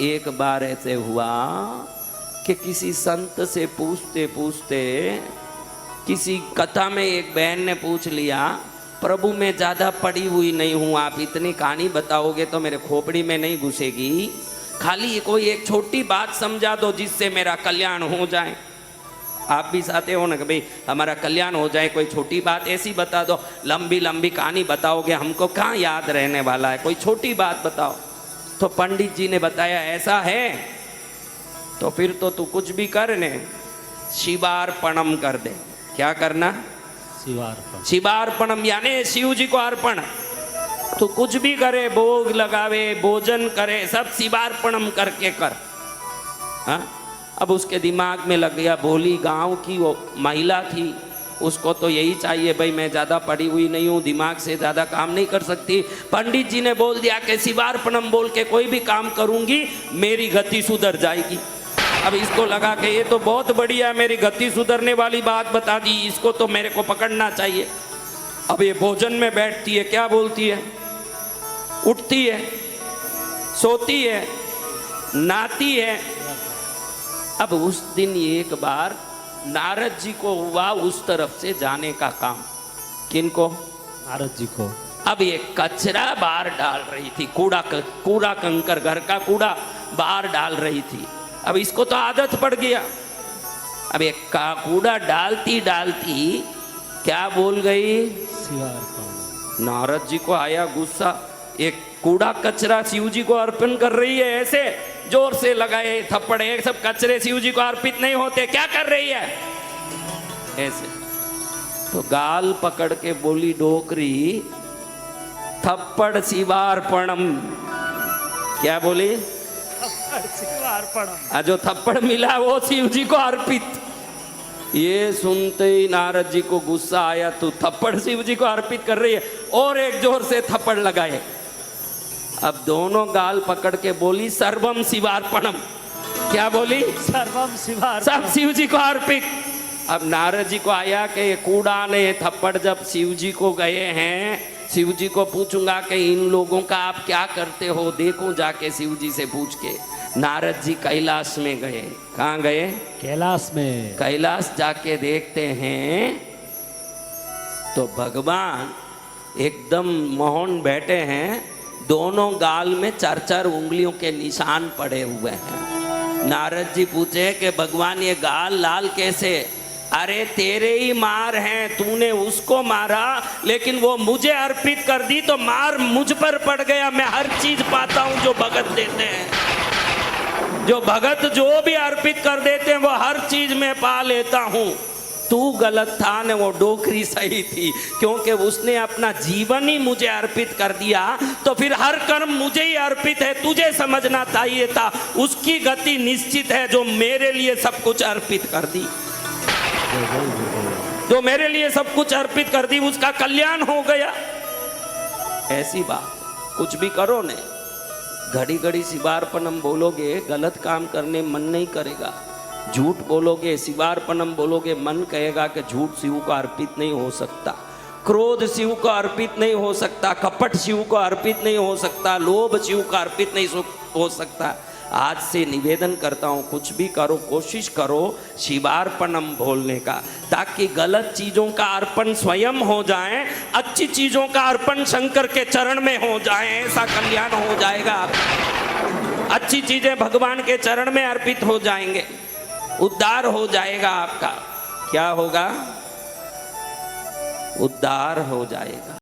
एक बार ऐसे हुआ कि किसी संत से पूछते पूछते किसी कथा में एक बहन ने पूछ लिया, प्रभु मैं ज़्यादा पढ़ी हुई नहीं हूँ, आप इतनी कहानी बताओगे तो मेरे खोपड़ी में नहीं घुसेगी, खाली कोई एक छोटी बात समझा दो जिससे मेरा कल्याण हो जाए। आप भी चाहते हो ना कि भाई हमारा कल्याण हो जाए, कोई छोटी बात ऐसी बता दो। लंबी लंबी कहानी बताओगे हमको कहाँ याद रहने वाला है, कोई छोटी बात बताओ। तो पंडित जी ने बताया ऐसा है तो फिर तो तू कुछ भी कर ने, शिवार्पणम कर दे। क्या करना? शिवार्पण। शिवार्पणम यानी शिव जी को अर्पण। तो कुछ भी करे, भोग लगावे, भोजन करे, सब शिवार्पणम करके कर। हाँ, अब उसके दिमाग में लग गया, भोली गांव की वो महिला थी, उसको तो यही चाहिए भाई मैं ज़्यादा पढ़ी हुई नहीं हूँ, दिमाग से ज़्यादा काम नहीं कर सकती। पंडित जी ने बोल दिया कि शिवार्पणम बोल के कोई भी काम करूँगी मेरी गति सुधर जाएगी। अब इसको लगा कि ये तो बहुत बढ़िया मेरी गति सुधरने वाली बात बता दी, इसको तो मेरे को पकड़ना चाहिए। अब ये भोजन में बैठती है, क्या बोलती है? उठती है, सोती है, नहाती है। अब उस दिन एक बार नारद जी को हुआ उस तरफ से जाने का काम। किनको? नारद जी को। अब ये कचरा बाहर डाल रही थी, कूड़ा कंकर, घर का कूड़ा बाहर डाल रही थी। अब इसको तो आदत पड़ गया। अब ये कूड़ा डालती डालती क्या बोल गई? शिवार्पण। नारद जी को आया गुस्सा, एक कूड़ा कचरा शिव जी को अर्पण कर रही है, ऐसे जोर से लगाए थप्पड़, एक सब कचरे शिव जी को अर्पित नहीं होते, क्या कर रही है ऐसे। तो गाल पकड़ के बोली डोकरी, थप्पड़ शिवार्पणम। क्या बोली? शिवार्पणम। जो थप्पड़ मिला वो शिव जी को अर्पित। ये सुनते ही नारद जी को गुस्सा आया, तू थप्पड़ शिव जी को अर्पित कर रही है, और एक जोर से थप्पड़ लगाए। अब दोनों गाल पकड़ के बोली सर्वम शिवार्पणम। क्या बोली? सर्वम शिवार्पणम, सब शिव जी को अर्पित। अब नारद जी को आया कि कूड़ा ने थप्पड़ जब शिव जी को गए हैं, शिव जी को पूछूंगा कि इन लोगों का आप क्या करते हो, देखो जाके शिव जी से पूछ के। नारद जी कैलाश में गए। कहाँ गए? कैलाश में। कैलाश जाके देखते हैं तो भगवान एकदम मौन बैठे हैं, दोनों गाल में 4-4 उंगलियों के निशान पड़े हुए हैं। नारद जी पूछे कि भगवान ये गाल लाल कैसे? अरे तेरे ही मार हैं, तूने उसको मारा लेकिन वो मुझे अर्पित कर दी तो मार मुझ पर पड़ गया। मैं हर चीज पाता हूँ जो भगत देते हैं, जो भगत जो भी अर्पित कर देते हैं वो हर चीज में पा लेता हूँ। तू गलत था न, वो डोकरी सही थी, क्योंकि उसने अपना जीवन ही मुझे अर्पित कर दिया तो फिर हर कर्म मुझे ही अर्पित है। तुझे समझना चाहिए था उसकी गति निश्चित है जो मेरे लिए सब कुछ अर्पित कर दी, जो मेरे लिए सब कुछ अर्पित कर दी, उसका कल्याण हो गया। ऐसी बात कुछ भी करो ने, घड़ी घड़ी शिवार्पणम बोलोगे गलत काम करने मन नहीं करेगा। झूठ बोलोगे शिवार्पणम बोलोगे मन कहेगा कि झूठ शिव को अर्पित नहीं हो सकता, क्रोध शिव को अर्पित नहीं हो सकता, कपट शिव को अर्पित नहीं हो सकता, लोभ शिव को अर्पित नहीं हो सकता। आज से निवेदन करता हूँ कुछ भी करो कोशिश करो शिवार्पणम बोलने का, ताकि गलत चीज़ों का अर्पण स्वयं हो जाए, अच्छी चीज़ों का अर्पण शंकर के चरण में हो जाए, ऐसा कल्याण हो जाएगा। अच्छी चीज़ें भगवान के चरण में अर्पित हो जाएंगे, उद्धार हो जाएगा आपका। क्या होगा? उद्धार हो जाएगा।